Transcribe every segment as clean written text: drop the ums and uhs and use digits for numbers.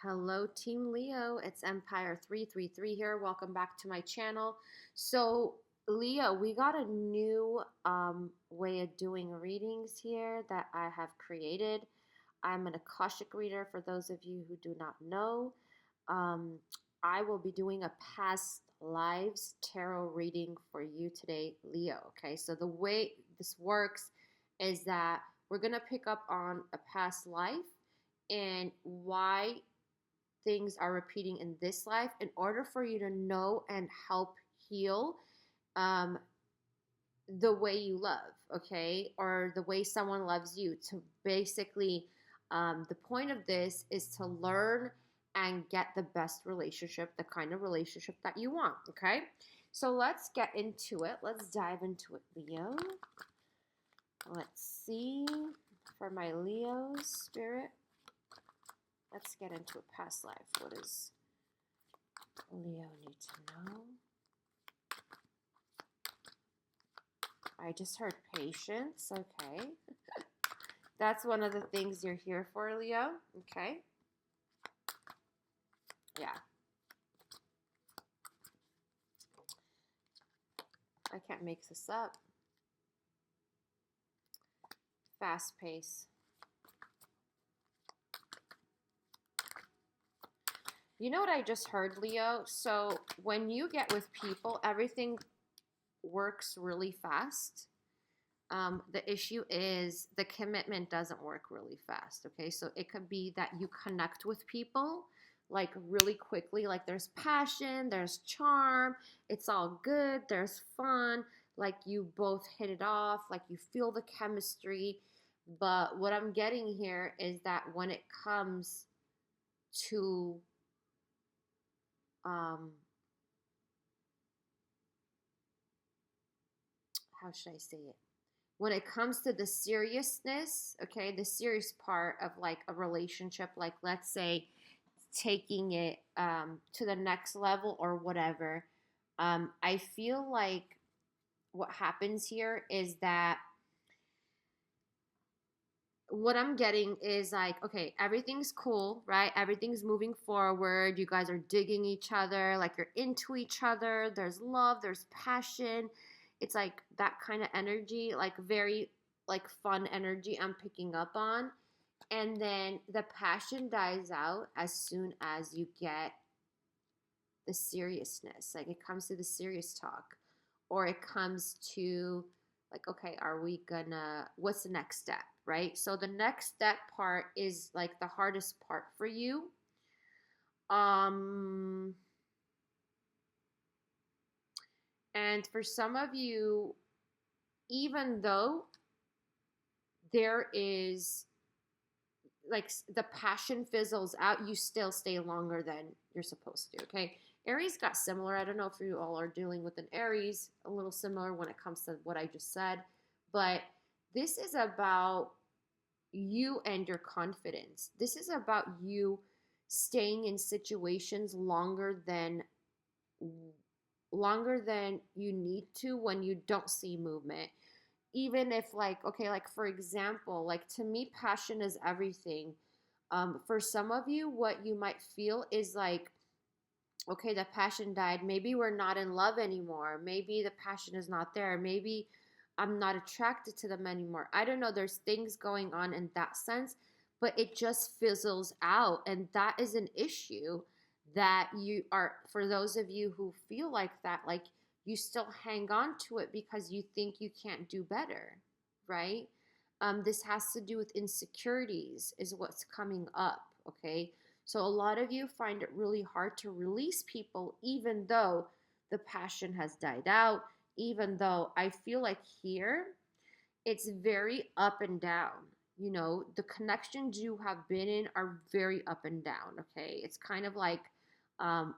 Hello, Team Leo. It's Empire 333 here. Welcome back to my channel. So, Leo, we got a new way of doing readings here that I have created. I'm an Akashic reader for those of you who do not know. Um, I will be doing a past lives tarot reading for you today, Leo. Okay, so the way this works is that we're going to pick up on a past life and why things are repeating in this life in order for you to know and help heal um, the way you love, okay? Or the way someone loves you. To basically, the point of this is to learn and get the best relationship, the kind of relationship that you want, okay? So let's get into it. Let's dive into it, Leo. Let's see for my Leo spirit. Let's get into a past life. What does Leo need to know? I just heard patience. Okay. That's one of the things you're here for, Leo. Okay. Yeah. I can't make this up. Fast pace. You know what I just heard, Leo? So when you get with people, everything works really fast. The issue is the commitment doesn't work really fast, okay? So it could be that you connect with people like really quickly, like there's passion, there's charm, it's all good, there's fun, like you both hit it off, like you feel the chemistry. But what I'm getting here is that when it comes to um how should I say it? When it comes to the seriousness, okay, the serious part of like a relationship, like let's say taking it to the next level or whatever, I feel like what happens here is that what I'm getting is like, okay, everything's cool, right? Everything's moving forward. You guys are digging each other, like you're into each other. There's love, there's passion. It's like that kind of energy, like very like fun energy I'm picking up on. And then the passion dies out as soon as you get the seriousness. Like it comes to the serious talk, or it comes to like, okay, are we gonna, what's the next step, right? So the next step part is like the hardest part for you. Um, and for some of you, even though there is like the passion fizzles out, you still stay longer than you're supposed to, okay? Aries got similar. I don't know if you all are dealing with an Aries, a little similar when it comes to what I just said, but this is about you and your confidence. This is about you staying in situations longer than you need to when you don't see movement. Even if like, okay, like for example, like to me passion is everything. For some of you, what you might feel is like, okay, the passion died. Maybe we're not in love anymore. Maybe the passion is not there. Maybe I'm not attracted to them anymore. I don't know. There's things going on in that sense, but it just fizzles out. And that is an issue that you are, for those of you who feel like that, like you still hang on to it because you think you can't do better, right? This has to do with insecurities, is what's coming up, okay? So a lot of you find it really hard to release people, even though the passion has died out, even though I feel like here it's very up and down. You know, the connections you have been in are very up and down, okay? It's kind of um,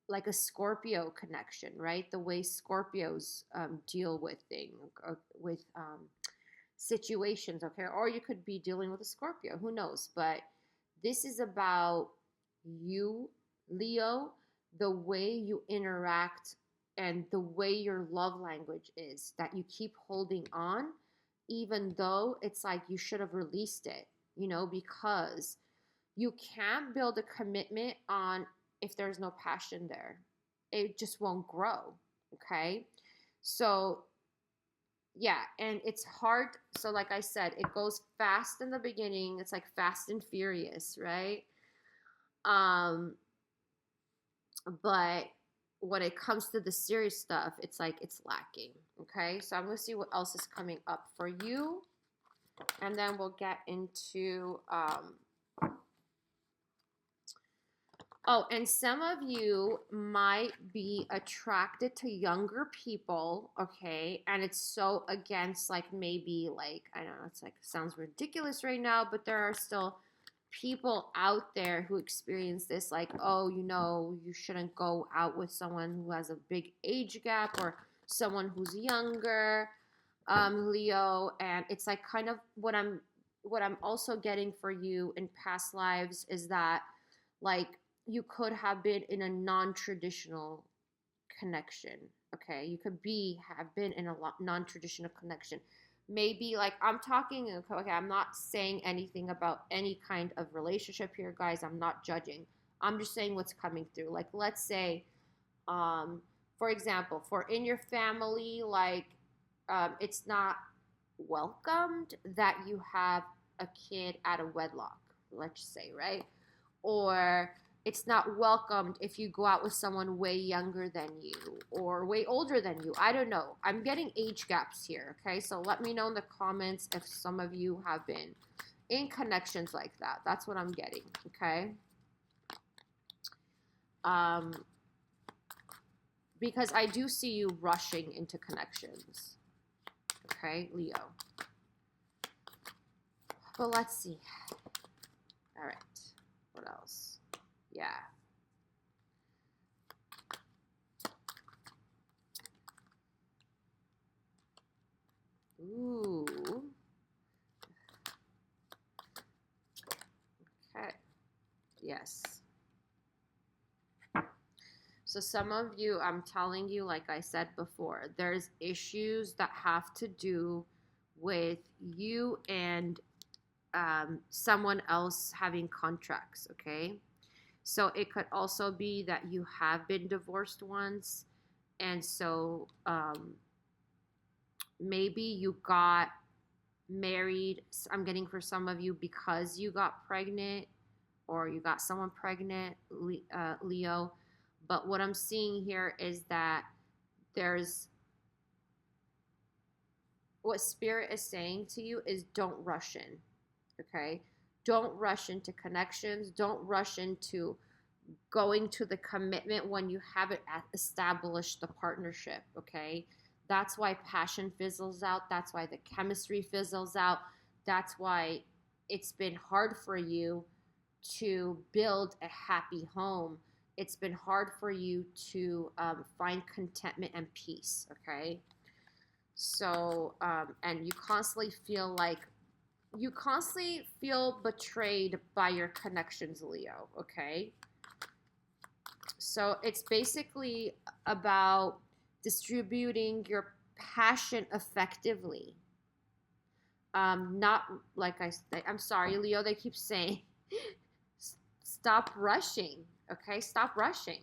like a Scorpio connection, right? The way Scorpios deal with things, with situations, okay? Or you could be dealing with a Scorpio, who knows? But this is about you, Leo, the way you interact and the way your love language is, that you keep holding on, even though it's like you should have released it, you know, because You can't build a commitment on if there's no passion there. It just won't grow. Okay. So, yeah, and it's hard. So, like I said, it goes fast in the beginning. It's like fast and furious, right? Um, but when it comes to the serious stuff, it's like it's lacking. Okay. So, I'm going to see what else is coming up for you. And then we'll get into oh, and some of you might be attracted to younger people, okay? And it's so against, like, maybe, like, I don't know, it's like, sounds ridiculous right now, but there are still people out there who experience this, like, oh, you shouldn't go out with someone who has a big age gap or someone who's younger, Leo. And it's like kind of what I'm also getting for you in past lives is that, like, you could have been in a non-traditional connection. Okay, you could have been in a non-traditional connection. Maybe, like, I'm talking, okay, I'm not saying anything about any kind of relationship here, guys. I'm not judging. I'm just saying what's coming through. Like, let's say, um for example, for in your family, like, it's not welcomed that you have a kid out of wedlock, let's say, right? Or it's not welcomed if you go out with someone way younger than you or way older than you. I don't know. I'm getting age gaps here, okay? So let me know in the comments if some of you have been in connections like that. That's what I'm getting, okay? Because I do see you rushing into connections, okay, Leo? But let's see. All right. What else? Yeah. Ooh. Okay. Yes. So some of you, I'm telling you, like I said before, there's issues that have to do with you and someone else having contracts, okay? So it could also be that you have been divorced once, and so maybe you got married. I'm getting for some of you because you got pregnant or you got someone pregnant, Leo. But what I'm seeing here is that there's what Spirit is saying to you is don't rush in, okay? Don't rush into connections. Don't rush into going to the commitment when you haven't established the partnership, okay? That's why passion fizzles out. That's why the chemistry fizzles out. That's why it's been hard for you to build a happy home. It's been hard for you to find contentment and peace, okay? So, and you constantly feel betrayed by your connections, Leo, okay? So it's basically about distributing your passion effectively. Not like I'm sorry, Leo, they keep saying, stop rushing, okay? Stop rushing.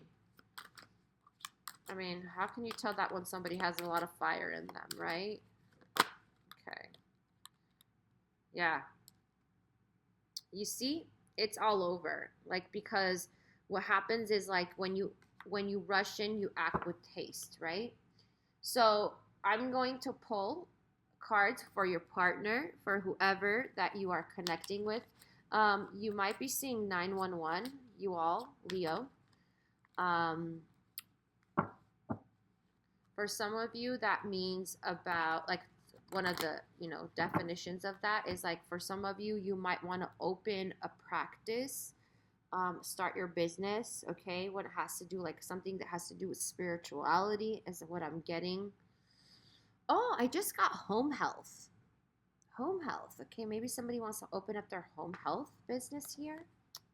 I mean, how can you tell that when somebody has a lot of fire in them, right? Okay. Yeah. You see, it's all over. Like, because what happens is, like, when you rush in, you act with haste, right? So I'm going to pull cards for your partner, for whoever that you are connecting with. You might be seeing 911, you all, Leo. For some of you, that means about, like, one of the definitions of that is, like, for some of you, you might want to open a practice, start your business, okay? What it has to do, like something that has to do with spirituality is what I'm getting. Oh, I just got home health. Home health. Okay, maybe somebody wants to open up their home health business here.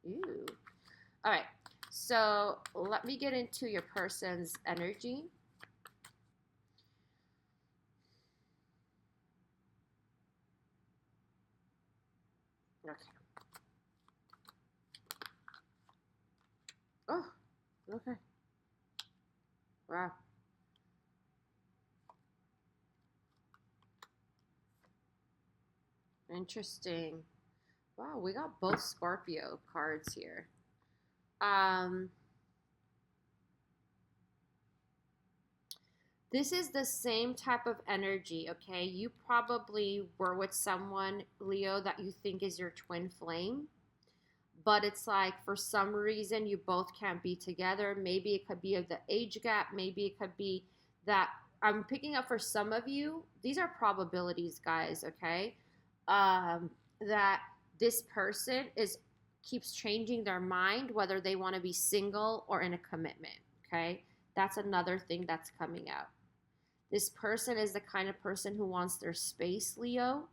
Ooh. All right. So let me get into your person's energy. Okay. Okay. Wow. Interesting. Wow, we got both Scorpio cards here. Um, this is the same type of energy, okay? You probably were with someone, Leo, that you think is your twin flame, but it's like for some reason you both can't be together. Maybe it could be of the age gap, maybe it could be that I'm picking up for some of you, these are probabilities, guys, okay? That this person is keeps changing their mind whether they want to be single or in a commitment, okay? That's another thing that's coming out. This person is the kind of person who wants their space, Leo,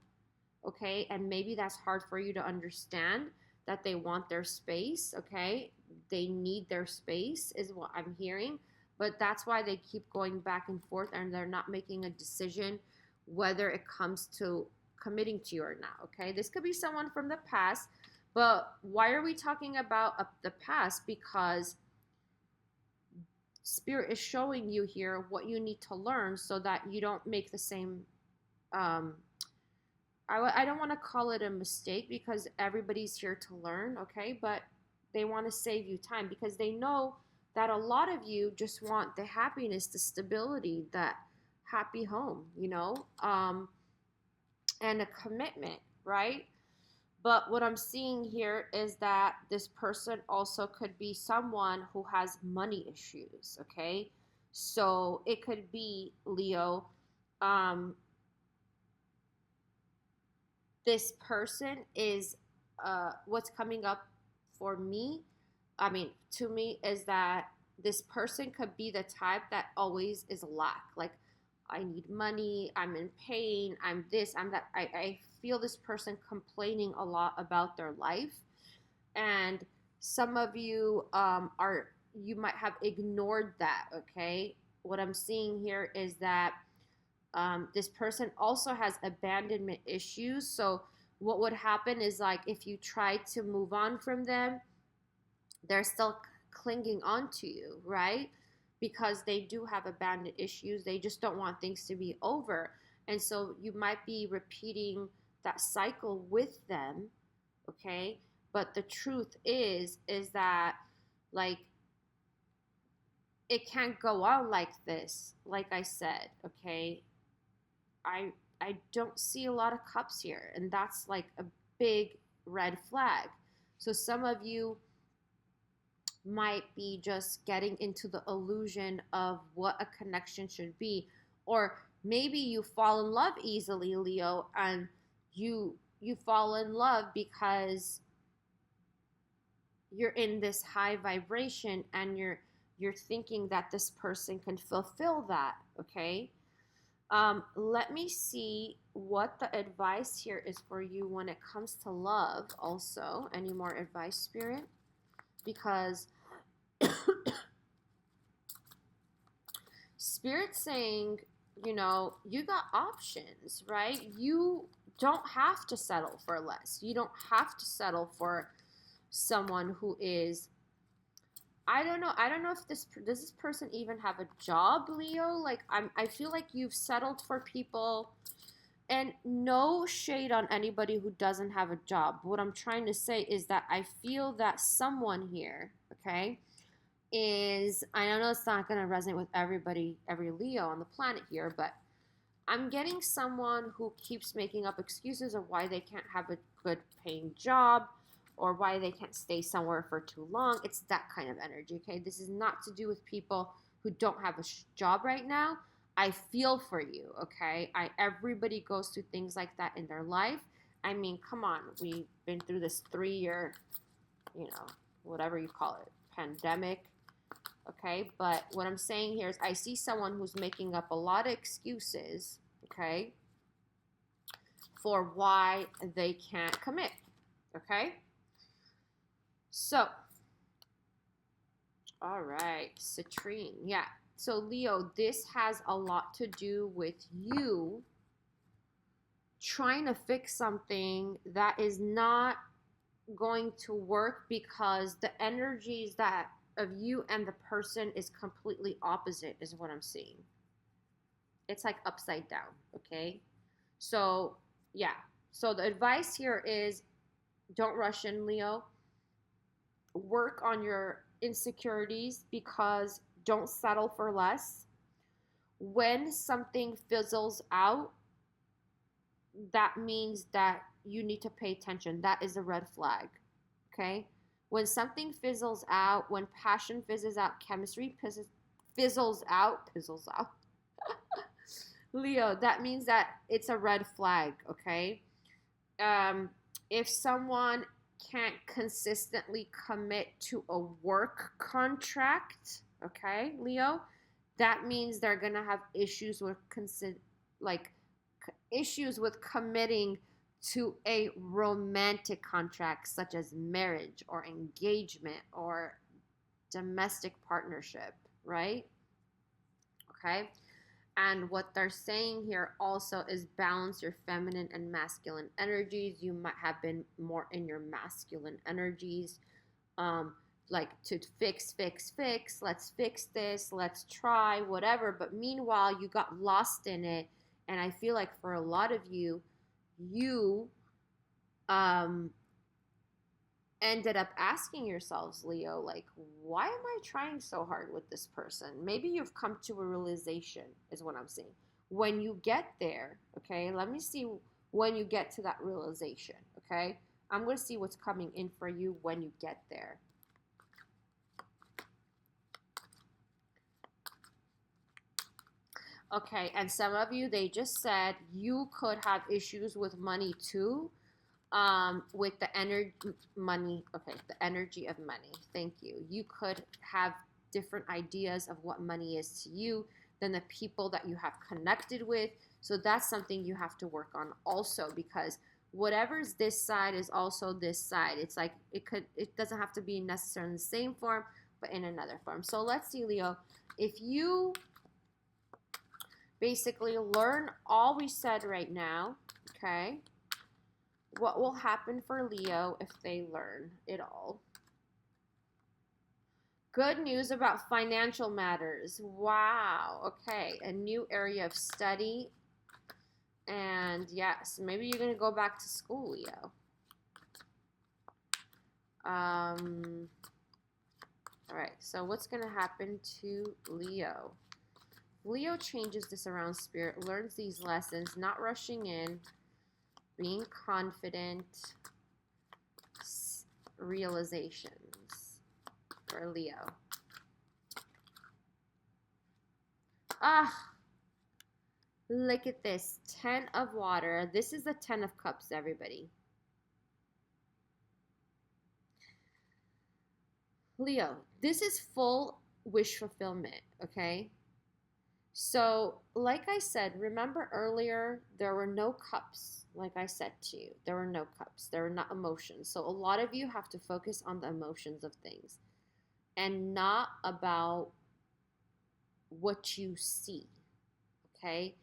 okay? And maybe that's hard for you to understand that they want their space, okay? They need their space, is what I'm hearing. But that's why they keep going back and forth and they're not making a decision whether it comes to committing to you or not, okay? This could be someone from the past, but why are we talking about the past? Because Spirit is showing you here what you need to learn so that you don't make the same um, I don't want to call it a mistake because everybody's here to learn, okay? But they want to save you time because they know that a lot of you just want the happiness, the stability, that happy home, and a commitment, right? But what I'm seeing here is that this person also could be someone who has money issues, okay? So it could be, Leo, um, this person is what's coming up for me, I mean, to me, is that this person could be the type that always is lack. Like, I need money, I'm in pain, I'm this, I'm that. I feel this person complaining a lot about their life. And some of you you might have ignored that, okay? What I'm seeing here is that this person also has abandonment issues. So what would happen is, like, if you try to move on from them, they're still clinging on to you, right? Because they do have abandonment issues. They just don't want things to be over. And so you might be repeating that cycle with them, okay? But the truth is that, like, it can't go on like this. Like I said, okay? I don't see a lot of cups here, and that's like a big red flag. So some of you might be just getting into the illusion of what a connection should be, or maybe you fall in love easily, Leo, and you fall in love because you're in this high vibration and you're thinking that this person can fulfill that, okay? Let me see what the advice here is for you when it comes to love also. Any more advice, Spirit? Because Spirit's saying, you got options, right? You don't have to settle for less. You don't have to settle for someone who is, I don't know. I don't know if does this person even have a job, Leo? Like, I feel like you've settled for people, and no shade on anybody who doesn't have a job. What I'm trying to say is that I feel that someone here, okay, I don't know it's not going to resonate with everybody, every Leo on the planet here, but I'm getting someone who keeps making up excuses of why they can't have a good paying job or why they can't stay somewhere for too long. It's that kind of energy, okay? This is not to do with people who don't have a job right now. I feel for you, okay? Everybody goes through things like that in their life. I mean, come on. We've been through this 3-year, whatever you call it, pandemic, okay? But what I'm saying here is I see someone who's making up a lot of excuses, okay, for why they can't commit, okay? So, all right, citrine, yeah. So, Leo, this has a lot to do with you trying to fix something that is not going to work because the energies that of you and the person is completely opposite, is what I'm seeing. It's like upside down, okay? So, yeah. So the advice here is don't rush in, Leo. Work on your insecurities because don't settle for less. When something fizzles out, that means that you need to pay attention. That is a red flag, okay? When something fizzles out, when passion fizzles out, chemistry fizzles out, Leo, that means that it's a red flag, okay? Um, if someone can't consistently commit to a work contract, okay, Leo, that means they're gonna have issues with like issues with committing to a romantic contract such as marriage or engagement or domestic partnership, right? Okay. And what they're saying here also is balance your feminine and masculine energies. You might have been more in your masculine energies, like to fix, let's fix this, let's try, whatever. But meanwhile, you got lost in it. And I feel like for a lot of you, you ended up asking yourselves, Leo, like, why am I trying so hard with this person? Maybe you've come to a realization, is what I'm saying. When you get there, okay, let me see when you get to that realization, okay? I'm going to see what's coming in for you when you get there. Okay, and some of you, they just said you could have issues with money too. With the the energy of money. Thank you. You could have different ideas of what money is to you than the people that you have connected with. So that's something you have to work on also, because whatever's this side is also this side. It's like it doesn't have to be necessarily in the same form, but in another form. So let's see, Leo, if you basically learn all we said right now, okay? What will happen for Leo if they learn it all? Good news about financial matters. Wow. Okay. A new area of study. And yes, maybe you're going to go back to school, Leo. All right. So what's going to happen to Leo? Leo changes this around, Spirit, learns these lessons, not rushing in, being confident, realizations for Leo. Look at this. 10 of water. This is the 10 of cups, everybody. Leo, this is full wish fulfillment, okay? So, like I said, remember earlier, there were no cups. Like I said to you, there were no cups. There were not emotions. So a lot of you have to focus on the emotions of things and not about what you see, okay?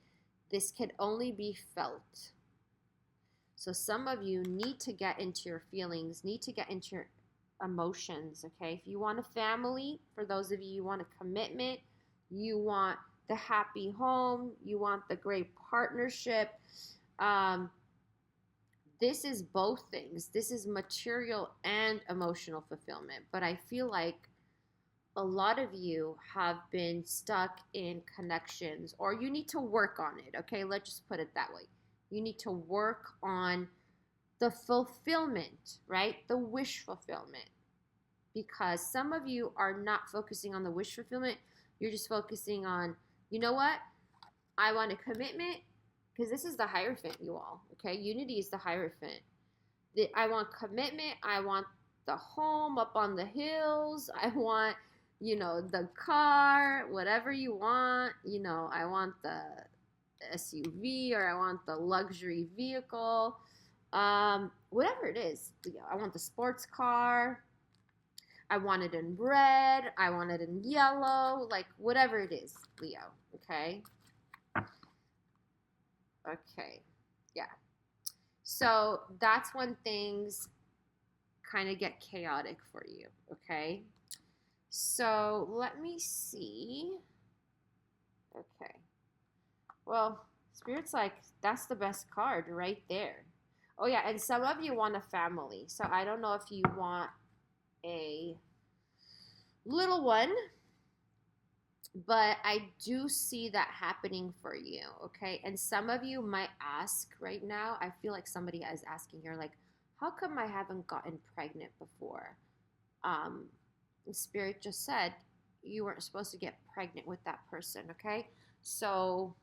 This can only be felt. So some of you need to get into your feelings, need to get into your emotions, okay? If you want a family, for those of you, you want a commitment, you want the happy home, you want the great partnership. This is both things. This is material and emotional fulfillment. But I feel like a lot of you have been stuck in connections, or you need to work on it, okay? Let's just put it that way. You need to work on the fulfillment, right? The wish fulfillment. Because some of you are not focusing on the wish fulfillment. You're just focusing on, you know what? I want a commitment, because this is the Hierophant, you all, okay? Unity is the Hierophant. I want commitment. I want the home up on the hills. I want, the car, whatever you want. I want the SUV, or I want the luxury vehicle. Whatever it is. I want the sports car. I want it in red. I want it in yellow. Like, whatever it is, Leo, okay? Okay, yeah. So that's when things kind of get chaotic for you, okay? So let me see. Okay. Well, Spirit's like, that's the best card right there. Oh, yeah. And some of you want a family. So I don't know if you want a little one, but I do see that happening for you. Okay. And some of you might ask right now, I feel like somebody is asking here, like, how come I haven't gotten pregnant before? Um, Spirit just said you weren't supposed to get pregnant with that person. Okay. So,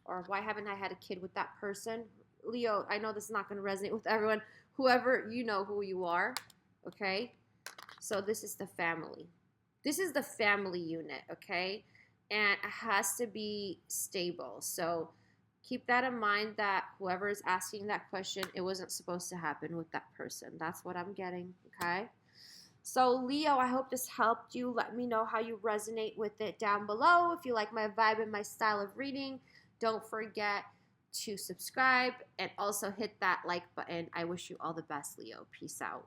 or why haven't I had a kid with that person? Leo, I know this is not going to resonate with everyone. Whoever, you know who you are, okay? So this is the family. This is the family unit, okay? And it has to be stable. So keep that in mind that whoever is asking that question, it wasn't supposed to happen with that person. That's what I'm getting, okay? So, Leo, I hope this helped you. Let me know how you resonate with it down below. If you like my vibe and my style of reading, don't forget to subscribe and also hit that like button. I wish you all the best, Leo. Peace out.